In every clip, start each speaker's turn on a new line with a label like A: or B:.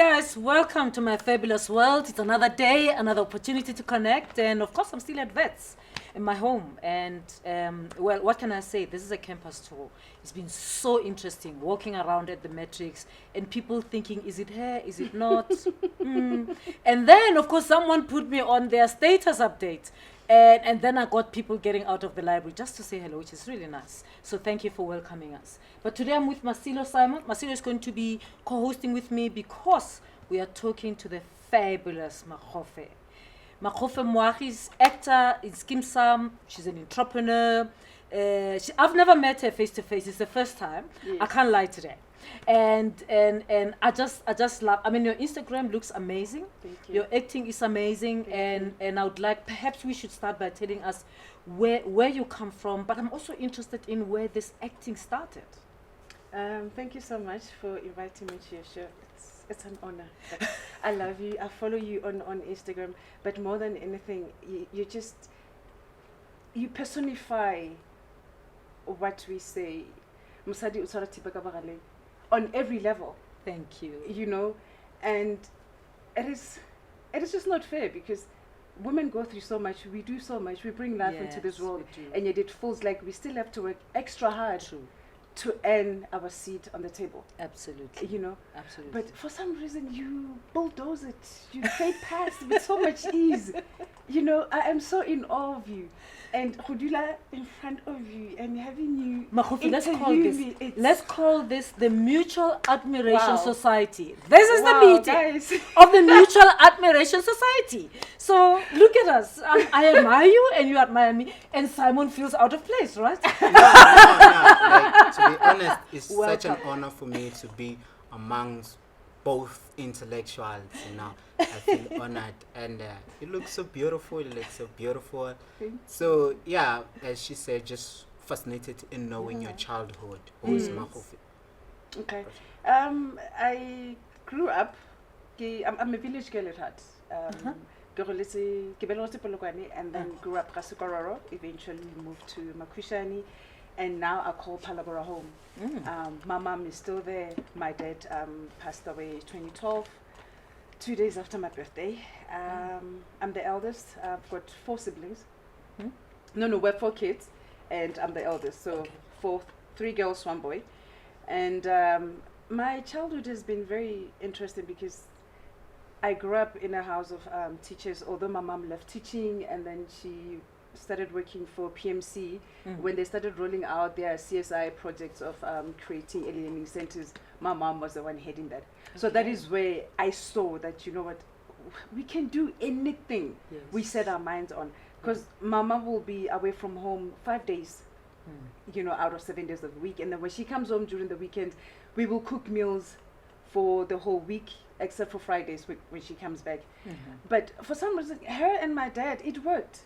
A: guys, welcome to my fabulous world. It's another day, another opportunity to connect, and of course I'm still at Vets in my home. And well, what can I say? This is a campus tour. It's been so interesting walking around at the Matrix and people thinking, is it here, is it not? And then of course someone put me on their status update. And then I got people getting out of the library just to say hello, which is really nice. So thank you for welcoming us. But today I'm with Marcelo Simon. Marcelo is going to be co-hosting with me because we are talking to the fabulous Makgofe. Makgofe Moagi is actor in Skeem Saam. She's an entrepreneur. I've never met her face to face. It's the first time. Yes. I can't lie today. And I just love. I mean, your Instagram looks amazing.
B: Thank you.
A: Your acting is amazing, and I would like, perhaps we should start by telling us where you come from. But I'm also interested in where this acting started.
B: Thank you so much for inviting me to your show. It's an honor. I love you. I follow you on Instagram. But more than anything, you personify what we say. Musadi utshwara thipa ka bagale. On every level.
A: Thank you.
B: You know, and it is just not fair because women go through so much, we do so much, we bring life into this world, and yet it feels like we still have to work extra hard to earn our seat on the table.
A: Absolutely.
B: You know?
A: Absolutely.
B: But for some reason you bulldoze it, you fade past with so much ease. You know, I am so in awe of you. And Khudula in front of you and having you
A: Makgofe,
B: interview
A: let's call this the Mutual Admiration
B: Wow.
A: Society. This is the
B: Wow,
A: meeting
B: guys.
A: of the Mutual Admiration Society. So look at us. I admire you and you admire me, and Simon feels out of place, right?
C: No. Like, to be honest, it's such an honor for me to be amongst both intellectuals, you know. I feel honored, and it looks so beautiful. So yeah, as she said, just fascinated in knowing your childhood. Who's Makgofe?
B: Okay. I grew up. I'm a village girl at heart. And then grew up Kasukororo. Eventually moved to Makwishani, and now I call Palabora home. My mom is still there. My dad passed away 2012, 2 days after my birthday. I'm the eldest. I've got 4 siblings. No, we're 4 kids, and I'm the eldest. So 3 girls, 1 boy. And my childhood has been very interesting because I grew up in a house of teachers, although my mom left teaching and then she started working for PMC when they started rolling out their CSI projects of creating early learning centers. My mom was the one heading that. So that is where I saw that, you know what, we can do anything we set our minds on. Because mama will be away from home 5 days, you know, out of 7 days of the week. And then when she comes home during the weekend, we will cook meals for the whole week, except for Fridays when she comes back. But for some reason, her and my dad, it worked.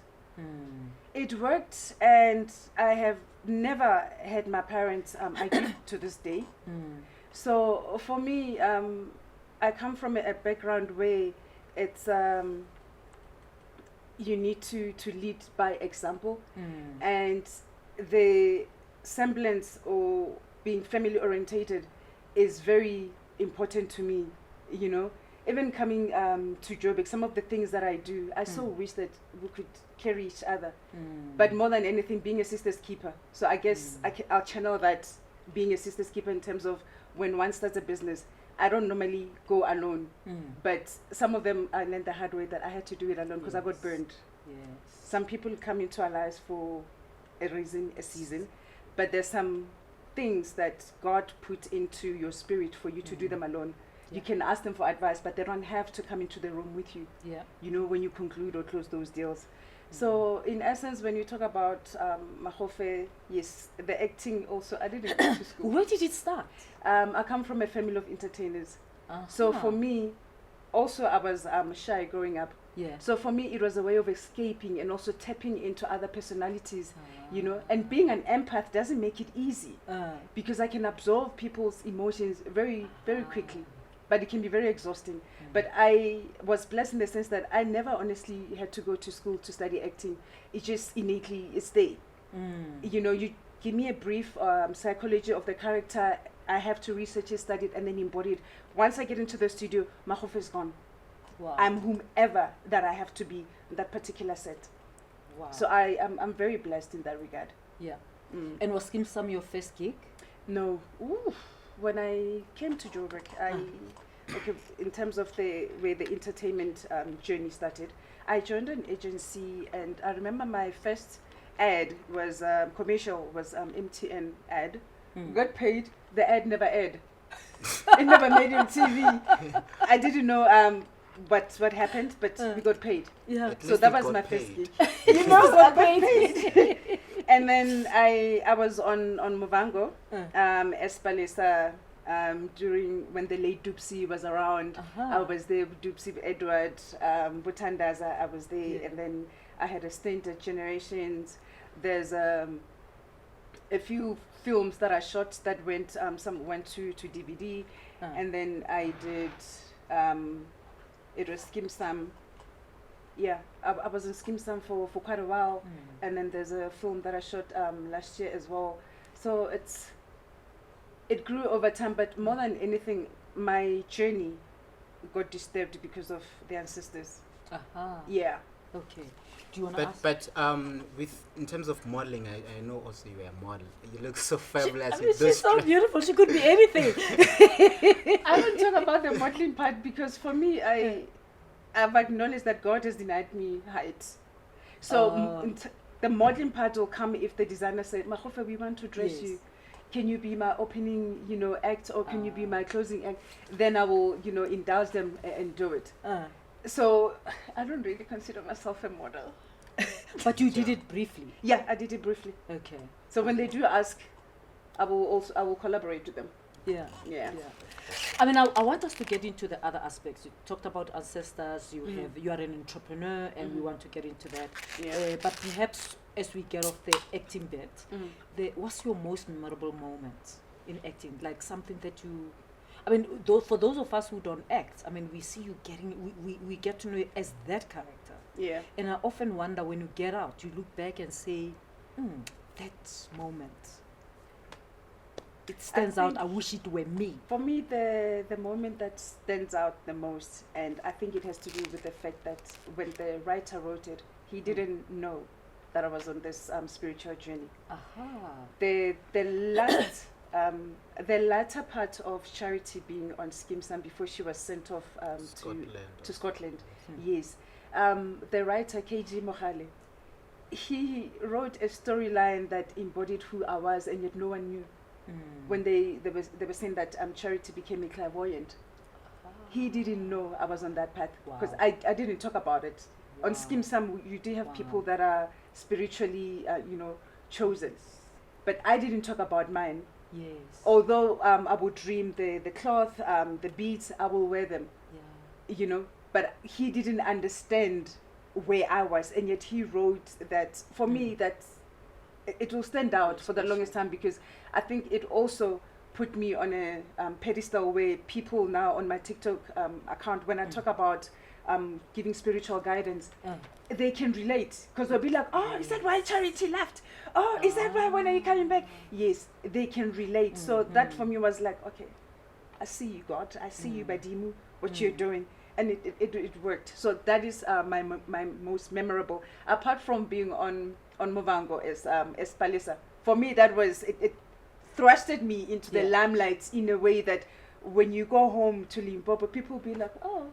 B: It worked, and I have never had my parents argue to this day. So for me, I come from a background where it's you need to lead by example, and the semblance or being family orientated is very important to me. You know, even coming to Joburg, some of the things that I do, I so wish that we could carry each other. But more than anything, being a sister's keeper. So I guess I'll channel that, being a sister's keeper, in terms of when one starts a business, I don't normally go alone. But some of them I learned the hard way that I had to do it alone because I got burned. Some people come into our lives for a reason, a season, but there's some things that God put into your spirit for you to do them alone. You can ask them for advice, but they don't have to come into the room with you. You know, when you conclude or close those deals. So in essence, when you talk about Makgofe, yes, the acting also, I didn't go to school.
A: Where did it start?
B: I come from a family of entertainers. So for me, also I was shy growing up. So for me, it was a way of escaping and also tapping into other personalities, you know. And being an empath doesn't make it easy because I can absorb people's emotions very, very quickly. But it can be very exhausting. But I was blessed in the sense that I never honestly had to go to school to study acting. It just innately is there. You know, you give me a brief psychology of the character I have to research it, study it, and then embody it. Once I get into the studio, Makgofe is gone.
A: Wow.
B: I'm whomever that I have to be in that particular set.
A: Wow.
B: So I'm very blessed in that regard.
A: Yeah. And was Skeem Saam your first gig?
B: No. Ooh. When I came to Joburg, okay, in terms of the way the entertainment journey started, I joined an agency, and I remember my first ad was commercial, was MTN ad. Got paid. The ad never aired. It never made it on TV. I didn't know what happened, but we got paid.
A: Yeah.
B: So that was my first gig. You know, got paid. And then I was on Muvhango, Espalesa, during when the late Dupsy was around. I was there with Dupsy, Edward, Butandaza, I was there. And then I had a stint at Generations. There's a few films that I shot that went, some went to DVD. And then I did, it was Skeem Saam. Yeah, I was in Skeem Saam for quite a while. And then there's a film that I shot last year as well. So it grew over time, but more than anything, my journey got disturbed because of the ancestors. Yeah.
A: Okay. Do you want to ask?
C: But with in terms of modeling, I know also you are a model. You look so fabulous.
A: She's so beautiful. She could be anything.
B: I don't talk about the modeling part because for me, I've acknowledged that God has denied me height. So the modeling part will come if the designer said, Makgofe, we want to dress you. Can you be my opening, act, or can you be my closing act? Then I will, indulge them and do it. So I don't really consider myself a model.
A: But you did it briefly.
B: Yeah, I did it briefly.
A: Okay.
B: So when they do ask, I will collaborate with them.
A: Yeah.
B: Yeah.
A: I mean, I want us to get into the other aspects. You talked about ancestors. You are an entrepreneur, and we want to get into that.
B: Yeah.
A: But perhaps as we get off the acting bit, what's your most memorable moment in acting? Like something that you, I mean, for those of us who don't act, I mean, we see you we get to know you as that character.
B: Yeah.
A: And I often wonder when you get out, you look back and say, that moment. It stands out. I wish it were me.
B: For me, the moment that stands out the most, and I think it has to do with the fact that when the writer wrote it, he didn't know that I was on this spiritual journey. The latter part of Charity being on Skeem Saam before she was sent off to Scotland. Yes. The writer KG Mogale, he wrote a storyline that embodied who I was, and yet no one knew. When they were saying that Charity became a clairvoyant, he didn't know I was on that path because I didn't talk about it. On Skeem Saam, you do have people that are spiritually, chosen, but I didn't talk about mine.
A: Yes.
B: Although I would dream the cloth, the beads, I will wear them.
A: Yeah.
B: But he didn't understand where I was, and yet he wrote that for me that it will stand out for the longest time, because I think it also put me on a pedestal where people now on my TikTok account, when I talk about giving spiritual guidance, they can relate, because they'll be like, oh, is that why Charity left? Oh, is that why, when are you coming back? Yes, they can relate. So that for me was like, okay, I see you, God. I see you, Badimu, what you're doing. And it worked. So that is my most memorable, apart from being on Muvhango as Palesa. For me, that was, it thrusted me into the limelight in a way that when you go home to Limpopo, people will be like, oh,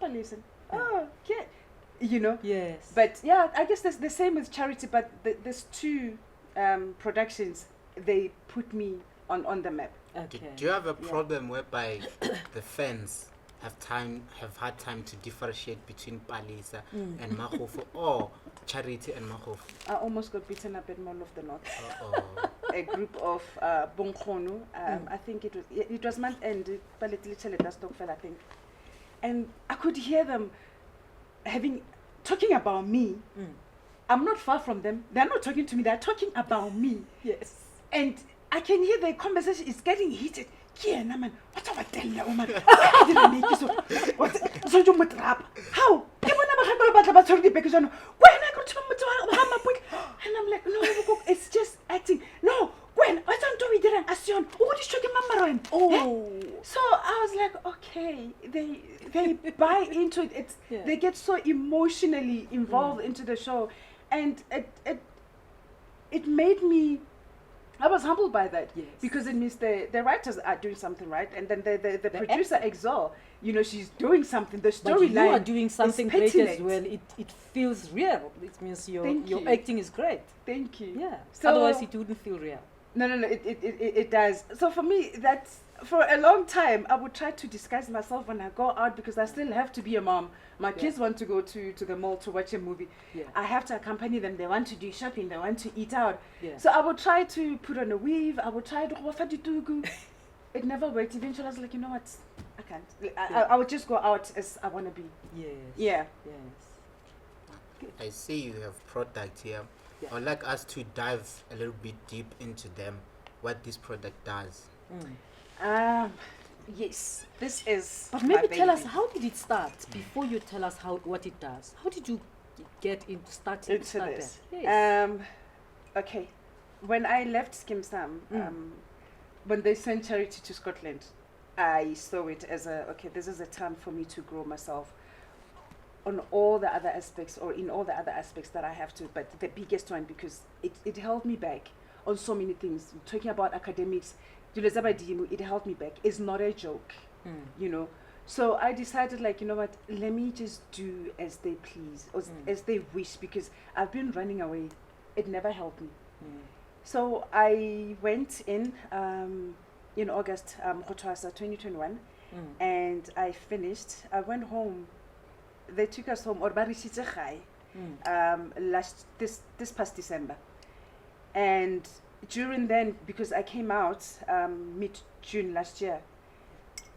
B: Palesa. Oh, okay.
A: Yes.
B: But yeah, I guess that's the same with Charity, but there's two productions, they put me on the map.
A: Okay.
C: Do you have a problem whereby the fans have had time to differentiate between Palesa and Makgofe, or Charity and Makgofe?
B: I almost got beaten up at Mall of the North. A group of Bongkonu, I think it was month end, I think, and I could hear them talking about me. I'm not far from them. They're not talking to me. They're talking about me.
A: Yes.
B: And I can hear the conversation is getting heated. Man, what's our tell you, man? How? And I'm like, no, it's just acting. No, when I don't do it, oh, this talking mama. they buy into it. It's they get so emotionally involved into the show, and it made me. I was humbled by that because it means the writers are doing something right, and then the producer Exor, you know, she's doing something. The storyline,
A: you are doing something great as well. It feels real. It means your acting is great.
B: Thank you.
A: Yeah. So otherwise, it wouldn't feel real.
B: No. It does. So for me, that's for a long time. I would try to disguise myself when I go out because I still have to be a mom. My kids want to go to the mall to watch a movie. Yeah. I have to accompany them. They want to do shopping. They want to eat out. Yeah. So I would try to put on a weave. I would try to It never worked. Eventually, I was like, you know what? I can't. I would just go out as I want to be.
A: Yes.
B: Yeah.
A: Yes.
C: I see you have product here. Yeah. I would like us to dive a little bit deep into them, what this product does.
B: Yes, this is.
A: But maybe tell us, how did it start? Before you tell us what it does, how did you get into starting
B: this?
A: Yes.
B: Okay, when I left Skeem Saam, when they sent charity to Scotland, I saw it as this is a time for me to grow myself on all the other aspects, or in all the other aspects that I have to. But the biggest one, because it held me back on so many things. Talking about academics, it held me back. It's not a joke, you know. So I decided, like, you know what, let me just do as they please, or as they wish, because I've been running away. It never helped me. So I went in August, 2021, and I finished. I went home. They took us home, this past December. And during then, because I came out mid-June last year,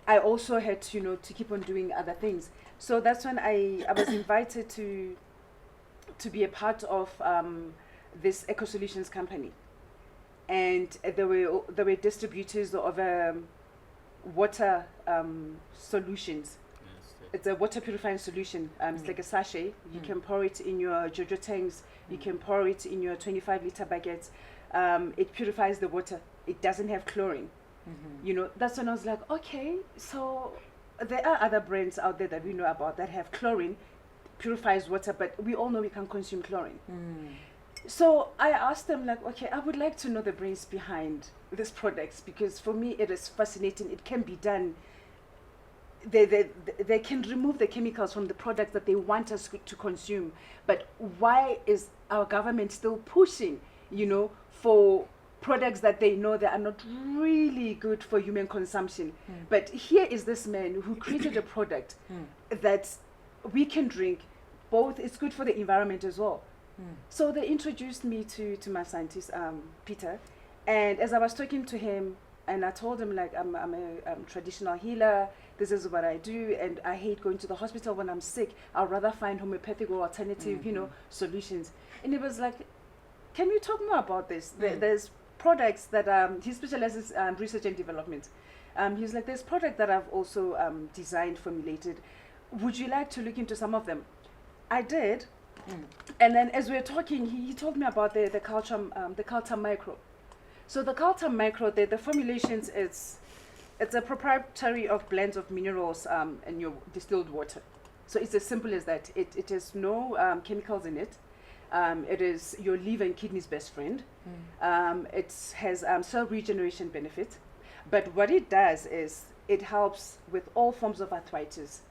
B: I also had to keep on doing other things. So that's when I was invited to be a part of this Eco Solutions company, and there were distributors of water solutions. It's a water purifying solution. It's like a sachet. You can pour it in your Jojo tanks. You can pour it in your 25-liter baguettes. It purifies the water. It doesn't have chlorine. You know, that's when I was like, okay, so there are other brands out there that we know about that have chlorine, purifies water, but we all know we can consume chlorine. So I asked them, like, okay, I would like to know the brains behind these products, because for me it is fascinating. It can be done. They can remove the chemicals from the products that they want us to consume. But why is our government still pushing, for products that they know that are not really good for human consumption? But here is this man who created a product that we can drink. Both, it's good for the environment as well. So they introduced me to my scientist, Peter. And as I was talking to him, and I told him, like, I'm a traditional healer. This is what I do, and I hate going to the hospital when I'm sick. I'd rather find homeopathic or alternative, solutions. And he was like, can you talk more about this? There's products that he specializes in research and development. He's like, there's products that I've also designed, formulated. Would you like to look into some of them? I did. And then as we were talking, he told me about the Culture Micro. So the Culture Micro, the formulations, it's a proprietary of blends of minerals in your distilled water. So it's as simple as that. It has no chemicals in it. It is your liver and kidney's best friend. It has cell regeneration benefit. But what it does is it helps with all forms of arthritis.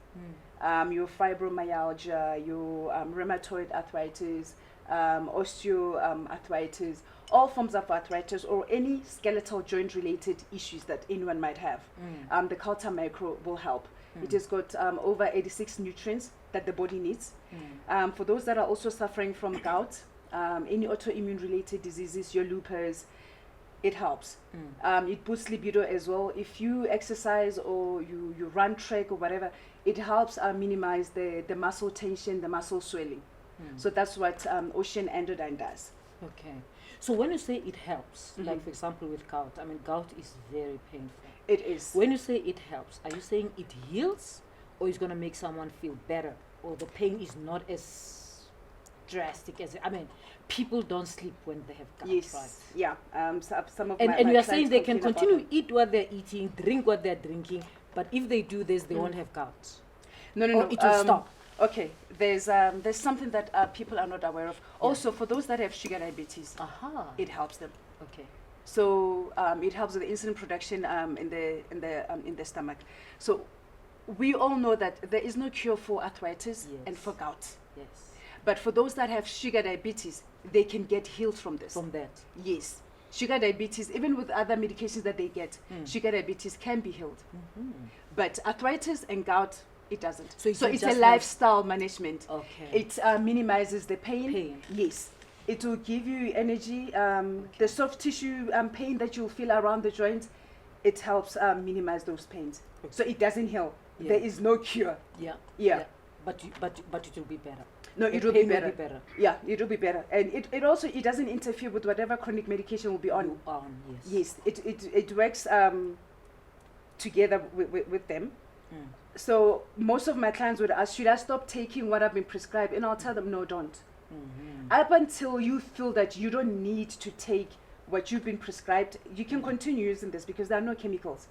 B: Your fibromyalgia, your rheumatoid arthritis, osteoarthritis, all forms of arthritis, or any skeletal joint related issues that anyone might have. The Culture Micro will help. It has got over 86 nutrients that the body needs. For those that are also suffering from gout, any autoimmune related diseases, your lupus, it helps. It boosts libido as well. If you exercise or you run, track or whatever, it helps minimize the muscle tension, the muscle swelling. So that's what Ocean Androdyne does.
A: Okay. So when you say it helps, like for example with gout, I mean, gout is very painful.
B: It is.
A: When you say it helps, are you saying it heals, or it's going to make someone feel better, or the pain is not as drastic as people don't sleep when they have gout,
B: yes,
A: right?
B: Yeah. Some of
A: and you are saying they can continue eat what they're eating, drink what they're drinking, but if they do this, they won't have gout.
B: No.
A: Or it will stop.
B: Okay, there's something that people are not aware of. Also, for those that have sugar diabetes, it helps them.
A: Okay.
B: So it helps with the insulin production in the stomach. So we all know that there is no cure for arthritis and for gout.
A: Yes.
B: But for those that have sugar diabetes, they can get healed from this.
A: From that.
B: Yes. Sugar diabetes, even with other medications that they get, sugar diabetes can be healed. But arthritis and gout, it doesn't. So it's a lifestyle management.
A: Okay.
B: It minimizes the pain. Yes. It will give you energy. The soft tissue pain that you'll feel around the joint, it helps minimize those pains. So it doesn't heal.
A: Yeah.
B: There is no cure.
A: Yeah. But it will be better.
B: No,
A: The
B: it will be
A: pain
B: better.
A: Will be better.
B: Yeah, it will be better. And it also, it doesn't interfere with whatever chronic medication will be on.
A: Yes.
B: Yes, it works together with them. So most of my clients would ask, should I stop taking what I've been prescribed? And I'll tell them, no, don't. Up until you feel that you don't need to take what you've been prescribed, you can continue using this because there are no chemicals.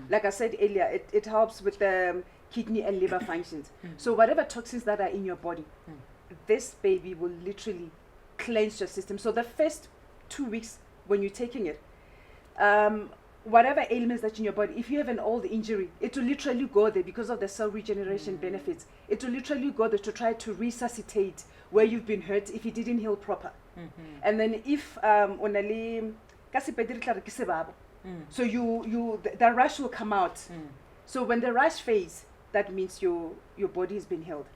B: Like I said earlier, it helps with the kidney and liver functions. So whatever toxins that are in your body, this baby will literally cleanse your system. So the first 2 weeks when you're taking it, whatever ailments that's in your body, if you have an old injury, it will literally go there because of the cell regeneration benefits. It will literally go there to try to resuscitate where you've been hurt if it didn't heal proper. And then if so the rash will come out. So when the rash fades, that means your body has been healed.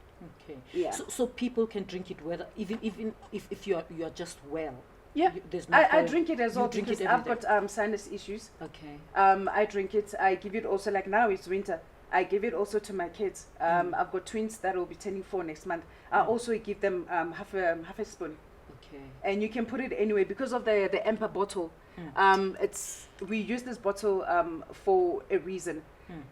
A: Okay.
B: Yeah.
A: So people can drink it whether even if you are just well.
B: Yeah.
A: There's no
B: I drink it as well
A: drink
B: because
A: it
B: I've
A: every
B: got sinus issues.
A: Okay.
B: I drink it. I give it also, like now it's winter. I give it also to my kids. I've got twins that will be turning 4 next month. I also give them half a spoon.
A: Okay.
B: And you can put it anywhere because of the amber bottle. We use this bottle for a reason.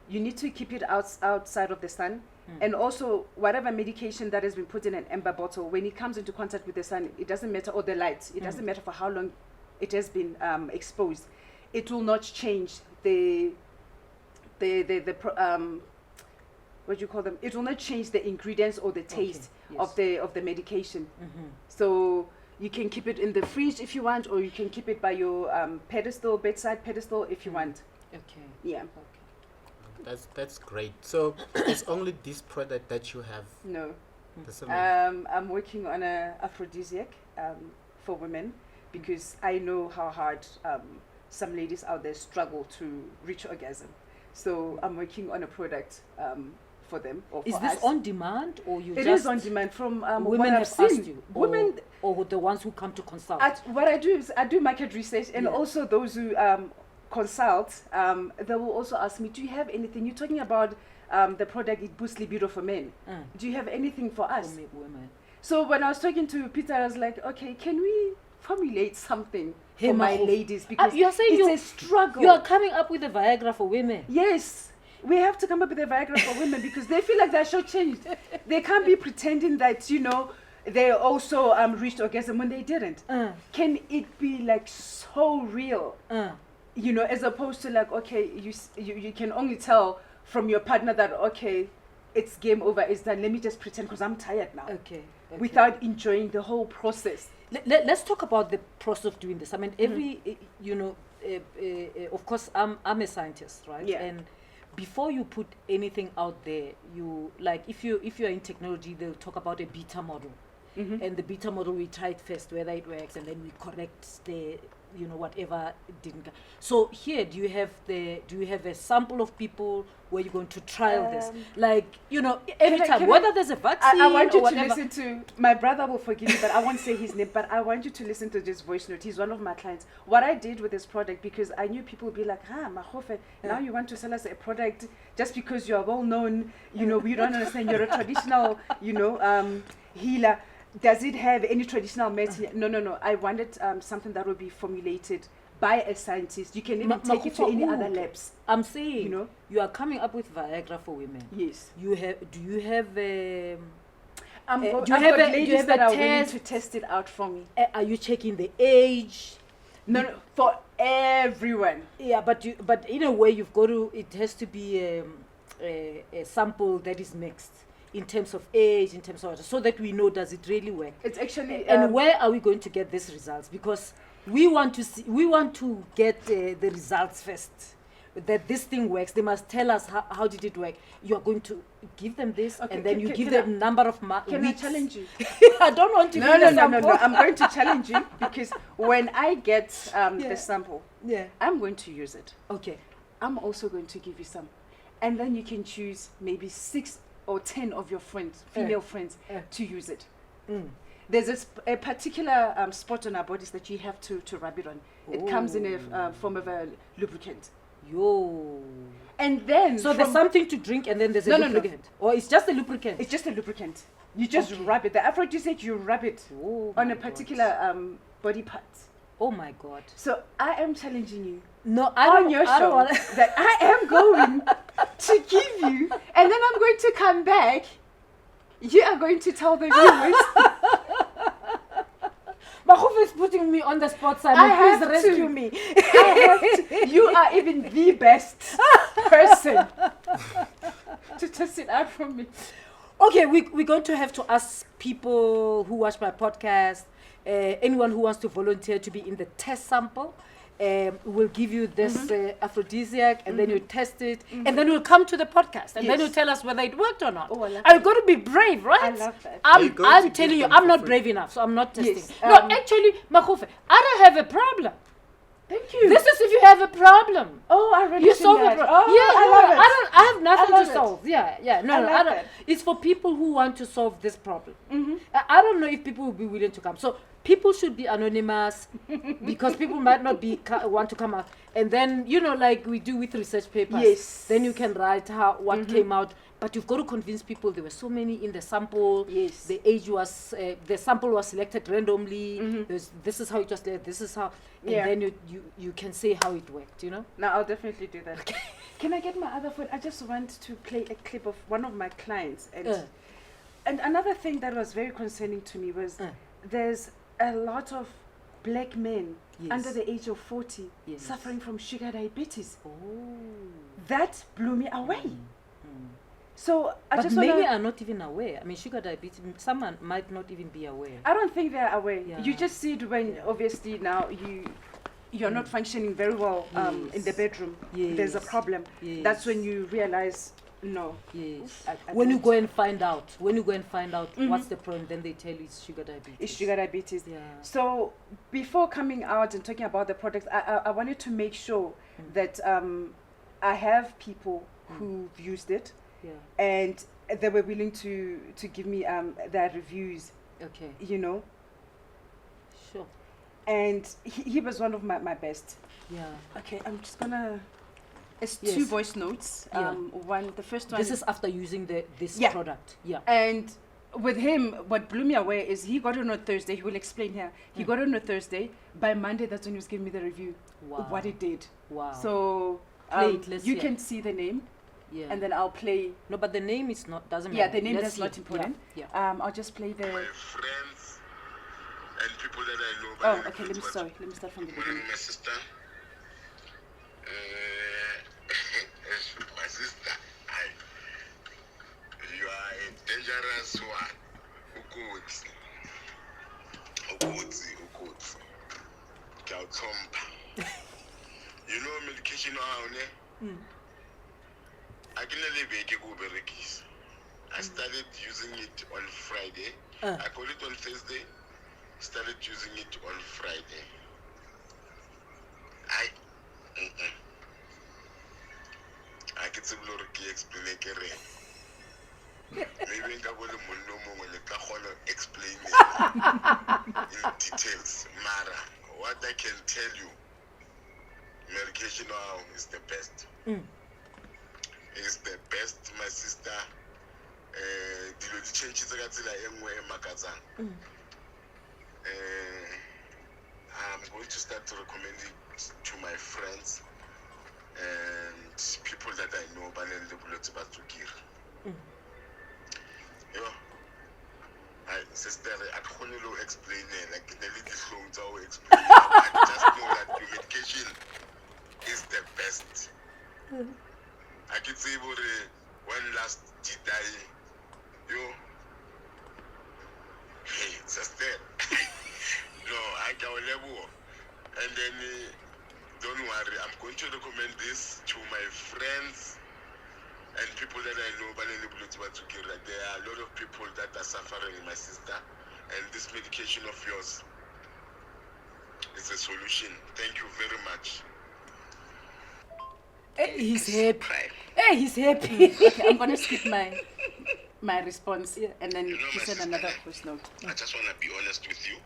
B: You need to keep it outside of the sun. And also whatever medication that has been put in an amber bottle, when it comes into contact with the sun, it doesn't matter, or the light, it doesn't matter for how long it has been exposed. It will not change what do you call them? It will not change the ingredients or the taste of the medication. So you can keep it in the fridge if you want, or you can keep it by your bedside pedestal if you want.
A: Okay.
B: Yeah.
C: That's great. So it's only this product that you have?
B: No.
C: The
B: I'm working on a aphrodisiac for women because I know how hard some ladies out there struggle to reach orgasm. So I'm working on a product for them. Or
A: Is
B: for
A: this
B: us.
A: on demand, or you
B: It
A: just
B: is on demand from
A: women
B: what
A: have
B: I've seen.
A: asked you,
B: Women.
A: or the ones who come to consult?
B: What I do is I do market research, and
A: Yeah.
B: also those who consult, they will also ask me, do you have anything? You're talking about the product, it boosts libido for men. Do you have anything for us?
A: For women.
B: So when I was talking to Peter, I was like, okay, can we formulate something
A: Hey,
B: for my
A: Makgofe.
B: ladies? Because
A: You're saying
B: it's a struggle.
A: You are coming up with a Viagra for women.
B: Yes. We have to come up with a Viagra for women because they feel like they're shortchanged. They can't be pretending that, they also reached orgasm when they didn't. Can it be like so real? As opposed to like, okay, you can only tell from your partner that, okay, it's game over, it's done, let me just pretend because I'm tired now.
A: Okay.
B: Without enjoying the whole process.
A: Let's talk about the process of doing this. I mean, of course, I'm a scientist, right?
B: Yeah.
A: And before you put anything out there, you like if you're in technology, they'll talk about a beta model, and the beta model we try it first whether it works, and then we correct the whatever didn't. So here, do you have a sample of people where you're going to trial this? Every time, whether there's a vaccine
B: I want you
A: or whatever.
B: to listen to, my brother will forgive me, but I won't say his name, but I want you to listen to this voice note. He's one of my clients. What I did with this product, because I knew people would be like, Makgofe, now you want to sell us a product just because you are well known, we don't understand, you're a traditional, healer. Does it have any traditional medicine? No. I wanted something that would be formulated by a scientist. You can even take it to any other labs.
A: I'm saying, you are coming up with Viagra for women.
B: Yes.
A: Do you have
B: do
A: you
B: you
A: have
B: have
A: a
B: ladies that
A: a
B: are willing
A: test?
B: to test it out for me?
A: Are you checking the age?
B: No, for everyone.
A: Yeah, but in a way you've got to. It has to be a sample that is mixed in terms of age, in terms of, so that we know, does it really work?
B: It's actually
A: And where are we going to get these results? Because we want to get the results first. That this thing works. They must tell us how did it work. You are going to give them this,
B: Okay,
A: and then you give
B: can
A: them number of
B: Can
A: weeks.
B: I challenge you?
A: I don't want to.
B: No. I'm going to challenge you because when I get
A: Yeah.
B: the sample,
A: Yeah.
B: I'm going to use it.
A: Okay.
B: I'm also going to give you some, and then you can choose maybe 6 or 10 of your friends, female friends, to use it.
A: Mm.
B: There's a particular spot on our bodies that you have to rub it on. It comes in a form of a lubricant.
A: Yo.
B: And then
A: So there's something to drink, and then there's a
B: No.
A: lubricant, or it's just a lubricant.
B: It's just a lubricant. You just
A: Okay.
B: rub it. The aphrodisiac, you rub it
A: Oh
B: on
A: my
B: a
A: God.
B: particular body part.
A: Oh my God.
B: So I am challenging you
A: No, I
B: on
A: don't,
B: your
A: I don't
B: show
A: wanna
B: that I am going to give you, and then I'm going to come back. You are going to tell the viewers.
A: Makgofe is putting me on the spot, Simon.
B: I have
A: Please
B: to.
A: rescue me.
B: You are even the best person to test it out from me.
A: Okay, we're going to have to ask people who watch my podcast, anyone who wants to volunteer to be in the test sample. We'll give you this aphrodisiac, and then you test it, and then we'll come to the podcast, and then
B: Yes.
A: you'll tell us whether it worked or not.
B: Oh, I love
A: I've got to be brave, right?
B: I love that.
C: You're going
A: I'm
C: to
A: telling
C: give
A: you,
C: them
A: I'm
C: for
A: not
C: free.
A: brave enough, so I'm not testing.
B: Yes,
A: No, actually, Makgofe, I don't have a problem.
B: Thank you.
A: This is if you have a problem.
B: Oh, I really
A: You
B: seen
A: solve
B: that.
A: it.
B: Oh,
A: Yeah,
B: I love it.
A: I have nothing
B: love
A: to
B: it.
A: solve. Yeah. No,
B: I
A: I
B: like
A: don't.
B: that.
A: It's for people who want to solve this problem.
B: Mm-hmm.
A: I don't know if people will be willing to come. So people should be anonymous because people might not be want to come out. And then like we do with research papers.
B: Yes.
A: Then you can write what came out. But you've got to convince people there were so many in the sample.
B: Yes.
A: The age was the sample was selected randomly. This is how it was selected. This is how. And
B: Yeah.
A: then you can say how it worked.
B: No, I'll definitely do that. Can I get my other phone? I just want to play a clip of one of my clients. And another thing that was very concerning to me was there's a lot of black men
A: Yes.
B: under the age of 40
A: Yes.
B: suffering from sugar diabetes.
A: Oh.
B: That blew me away. So I
A: But
B: just
A: many
B: wanna,
A: are not even aware. I mean, sugar diabetes, someone might not even be aware.
B: I don't think they're aware.
A: Yeah.
B: You just see it when obviously now you're not functioning very well in the
A: Yes.
B: bedroom. There's a
A: Yes.
B: problem.
A: Yes.
B: That's when you realize no.
A: Yes.
B: I
A: When you
B: don't.
A: go and find out, what's the problem, then they tell you it's sugar diabetes.
B: It's sugar diabetes.
A: Yeah.
B: So before coming out and talking about the products, I wanted to make sure that I have people who've used it
A: Yeah.
B: and they were willing to give me their reviews,
A: Okay. Sure.
B: and he was one of my best.
A: Yeah.
B: Okay, I'm just gonna. It's
A: Yes.
B: 2 voice notes.
A: Yeah.
B: The first one.
A: This is after using this
B: Yeah.
A: product. Yeah.
B: And with him, what blew me away is he got it on a Thursday. He will explain here. He got it on a Thursday. By Monday, that's when he was giving me the review
A: Wow.
B: of what it did.
A: Wow.
B: So
A: Play it, let's
B: you
A: hear.
B: can see the name,
A: yeah.
B: and then I'll play.
A: No, but the name is not doesn't
B: Yeah,
A: matter.
B: the name
A: Let's
B: is
A: see.
B: not important.
A: Yeah.
B: I'll just play the.
D: My friends and people that I know.
B: Oh, okay. Let me start from the beginning.
D: My sister. My sister. You are a dangerous one. Ukutsi. You know medication now, I started using it on Friday. I call it on Thursday. Started using it on Friday. I can explain it. Maybe I will explain it in details. Mara, what I can tell you, medication now is the best. It's the best, my sister. The changes I'm going to start to recommend it to my friends and people that I know. Sister, I can't explain it. Like the little songs explain. I just know that your medication is the best. I can say when last did I, hey, it's a step. No, I can level. And then, don't worry, I'm going to recommend this to my friends and people that I know. There are a lot of people that are suffering, my sister, and this medication of yours is a solution. Thank you very much.
A: He's happy.
E: Cry.
A: Hey, he's happy.
B: Okay, I'm gonna skip my response, and then
D: You know,
B: she
D: my
B: send
D: sister,
B: another voice note.
D: I just want to be honest with you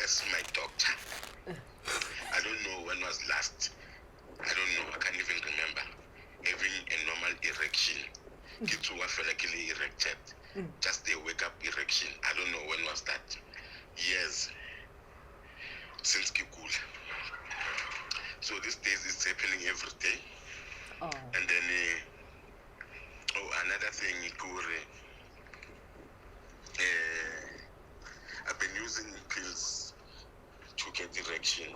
D: as my doctor. I don't know when was last. I don't know. I can't even remember having a normal erection. Kids who feel like erected. Just a wake up erection. I don't know when was that. Years since Kikul. So these days it's happening every day.
A: Oh.
D: And then another thing, Kure. I've been using pills to get erection.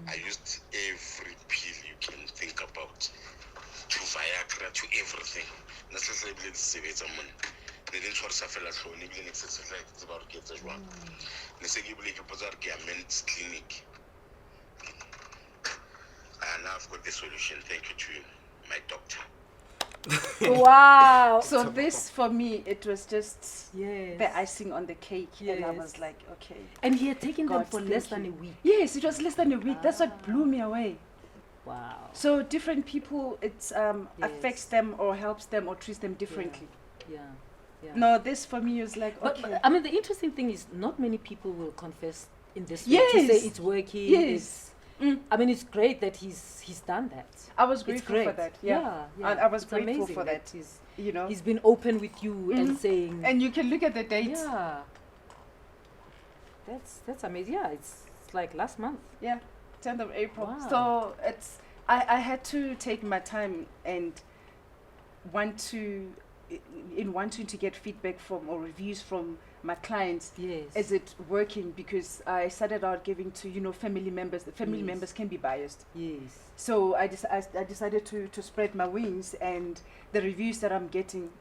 D: I used every pill you can think about, to Viagra, to everything. They didn't try to suffer as well. They didn't exercise about kids as well. They say you believe a men's clinic. And now I've got the solution. Thank you to my doctor.
A: Wow.
B: So this, for me, it was just
A: Yes.
B: the icing on the cake, and I
A: Yes.
B: was like, okay.
A: And he had taken them
B: God,
A: for
B: thank
A: less than
B: you.
A: a week.
B: Yes, it was less than a week. That's what blew me away.
A: Wow.
B: So different people, it affects them or helps them or treats them differently.
A: Yeah. Yeah.
B: No, this for me was like,
A: But,
B: okay.
A: but I mean, the interesting thing is, not many people will confess in this way
B: Yes.
A: to say it's working.
B: Yes.
A: I mean, it's great that he's done that.
B: I was
A: It's
B: grateful
A: great.
B: for that.
A: Yeah.
B: I was
A: It's
B: grateful
A: amazing
B: for
A: that
B: that. You know,
A: he's been open with you and saying,
B: and you can look at the dates.
A: yeah. That's amazing. Yeah, it's like last month.
B: Yeah, 10th of April.
A: Wow.
B: So it's I had to take my time and wanting to get feedback from or reviews from my clients.
A: Yes.
B: Is it working? Because I started out giving to family members. The family
A: Yes.
B: members can be biased.
A: Yes.
B: So I decided to spread my wings, and the reviews that I'm getting,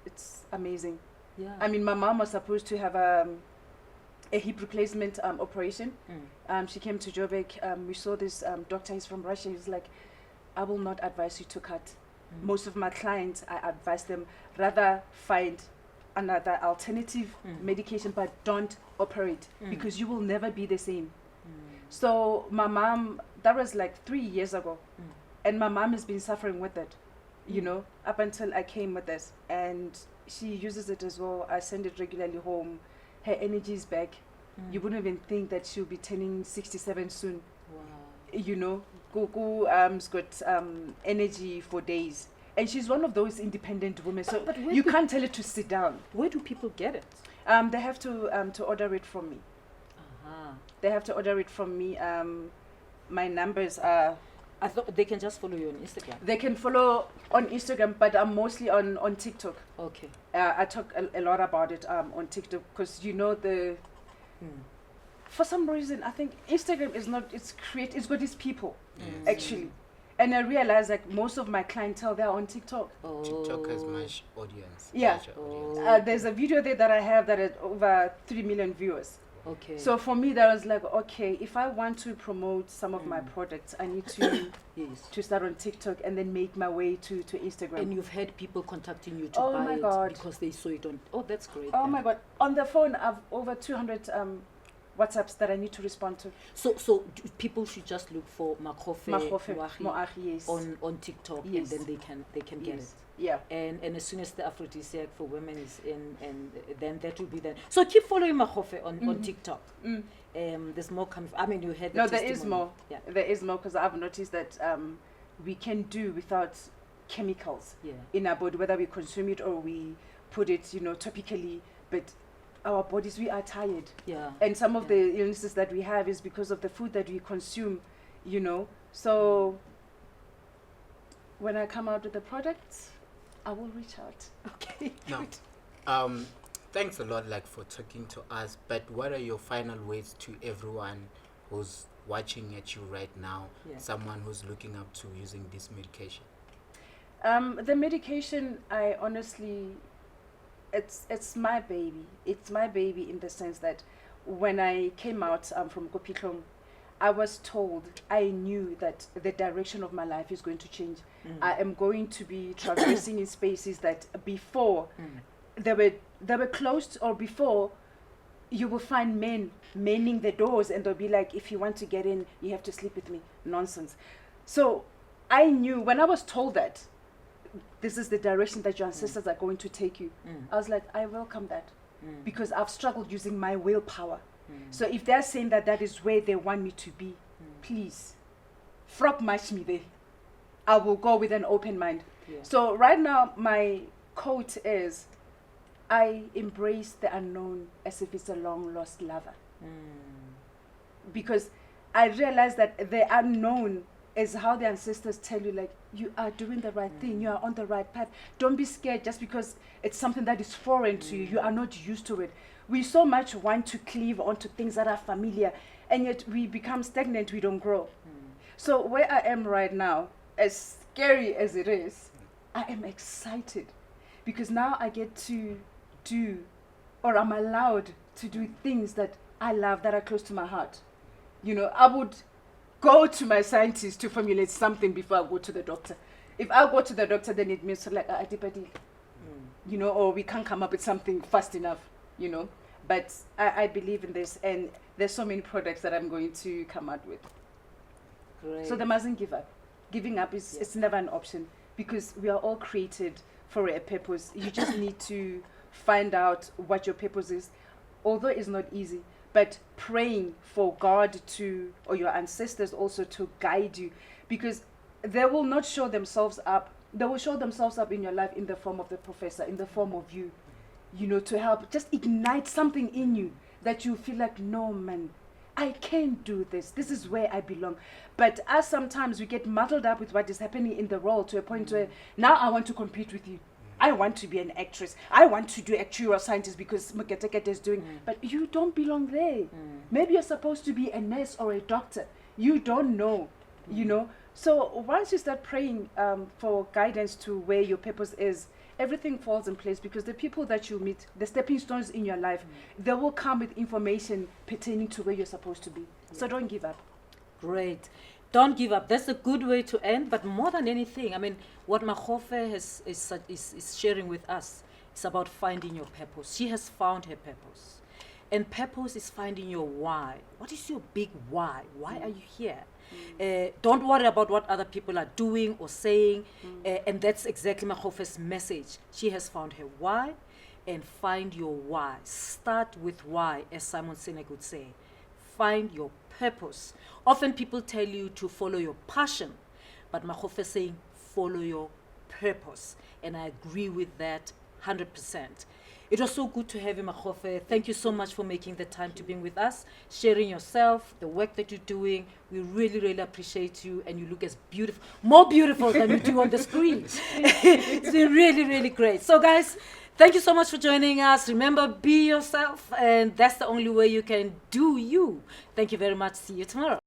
B: it's amazing.
A: Yeah.
B: I mean, my mom was supposed to have a hip replacement operation. She came to Joburg. We saw this doctor. He's from Russia. He's like, I will not advise you to cut. Most of my clients, I advise them rather find another alternative medication, but don't operate because you will never be the same. So my mom, that was like 3 years ago, and my mom has been suffering with it, up until I came with this, and she uses it as well. I send it regularly home. Her energy is back. You wouldn't even think that she'll be turning 67 soon.
A: Wow.
B: Gogo's got energy for days, and she's one of those independent women. So
A: But where
B: you
A: do-
B: can't tell her to sit down.
A: Where do people get it?
B: They have to order it from me.
A: Uh-huh.
B: They have to order it from me. My numbers are.
A: I thought they can just follow you on Instagram.
B: They can follow on Instagram, but I'm mostly on TikTok.
A: Okay.
B: I talk a lot about it on TikTok because for some reason I think Instagram is not. It's got its people actually, and I realize like most of my clientele they're on TikTok.
A: Oh.
C: TikTok has much audience.
B: Yeah.
C: larger audience.
B: There's a video there that I have that has over 3 million viewers.
A: Okay.
B: So for me, that was like, okay, if I want to promote some of my products, I need to
A: yes.
B: to start on TikTok and then make my way to Instagram.
A: And you've had people contacting you to
B: Oh
A: buy
B: my
A: it
B: God.
A: because they saw it on. Oh, that's great.
B: Oh
A: then.
B: my God! On the phone, I've over 200 WhatsApps that I need to respond to.
A: So people should just look for Makgofe
B: Makgofe
A: Moagi
B: Moagi, yes.
A: on TikTok,
B: Yes.
A: and then they can get it.
B: Yes. Yeah.
A: And as soon as the aphrodisiac for women is in, and then that will be then. So keep following Makgofe on TikTok. There's more coming. I mean, you had the
B: No, there is
A: testimony.
B: more.
A: Yeah.
B: There is more because I've noticed that we can do without chemicals
A: Yeah.
B: in our body, whether we consume it or we put it, topically. But our bodies, we are tired.
A: Yeah.
B: And some of
A: Yeah.
B: the illnesses that we have is because of the food that we consume, So when I come out with the products, I will reach out.
A: Okay.
C: Now, thanks a lot, for talking to us. But what are your final words to everyone who's watching at you right now,
A: Yeah.
C: someone who's looking up to using this medication?
B: The medication, I honestly, it's my baby. It's my baby in the sense that when I came out from Kopitlong, I was told, I knew that the direction of my life is going to change. I am going to be traversing in spaces that before they were closed, or before you will find men manning the doors and they'll be like, if you want to get in, you have to sleep with me. Nonsense. So I knew when I was told that this is the direction that your ancestors are going to take you, I was like, I welcome that, because I've struggled using my willpower. So if they're saying that that is where they want me to be, please, frog match me there. I will go with an open mind.
A: Yeah.
B: So right now, my quote is, I embrace the unknown as if it's a long lost lover. Because I realize that the unknown is how the ancestors tell you, like, you are doing the right thing, you are on the right path. Don't be scared just because it's something that is foreign to you. You are not used to it. We so much want to cleave onto things that are familiar, and yet we become stagnant, we don't grow. So where I am right now, as scary as it is, I am excited because now I get to do, or I'm allowed to do things that I love, that are close to my heart. You know, I would go to my scientist to formulate something before I go to the doctor. If I go to the doctor, then it means like, you know, or we can't come up with something fast enough, you know. But I believe in this, and there's so many products that I'm going to come out with.
A: Great.
B: So they mustn't give up. Giving up is it's never an option, because we are all created for a purpose. You just need to find out what your purpose is, although it's not easy. But praying for God to, or your ancestors also, to guide you, because they will not show themselves up. They will show themselves up in your life in the form of the professor, in the form of you, you know, to help just ignite something in you that you feel like, no, man, I can't do this. This is where I belong. But as sometimes we get muddled up with what is happening in the world, to a point where now I want to compete with you. I want to be an actress. I want to do actuarial scientist because Mukete is doing. But you don't belong there. Maybe you're supposed to be a nurse or a doctor. You don't know, you know. So once you start praying for guidance to where your purpose is, everything falls in place, because the people that you meet, the stepping stones in your life, they will come with information pertaining to where you're supposed to be. So don't give up.
A: Great. Don't give up. That's a good way to end. But more than anything, I mean, what Makgofe is sharing with us is about finding your purpose. She has found her purpose. And purpose is finding your why. What is your big why? Why are you here? Don't worry about what other people are doing or saying. And that's exactly Makhofe's message. She has found her why, and find your why. Start with why, as Simon Sinek would say. Find your purpose. Often people tell you to follow your passion, but Makgofe is saying follow your purpose. And I agree with that 100%. It was so good to have you, Makgofe. Thank you so much for making the time to be with us, sharing yourself, the work that you're doing. We really, really appreciate you, and you look as beautiful, more beautiful than you do on the screen. It's been really, really great. So, guys, thank you so much for joining us. Remember, be yourself, and that's the only way you can do you. Thank you very much. See you tomorrow.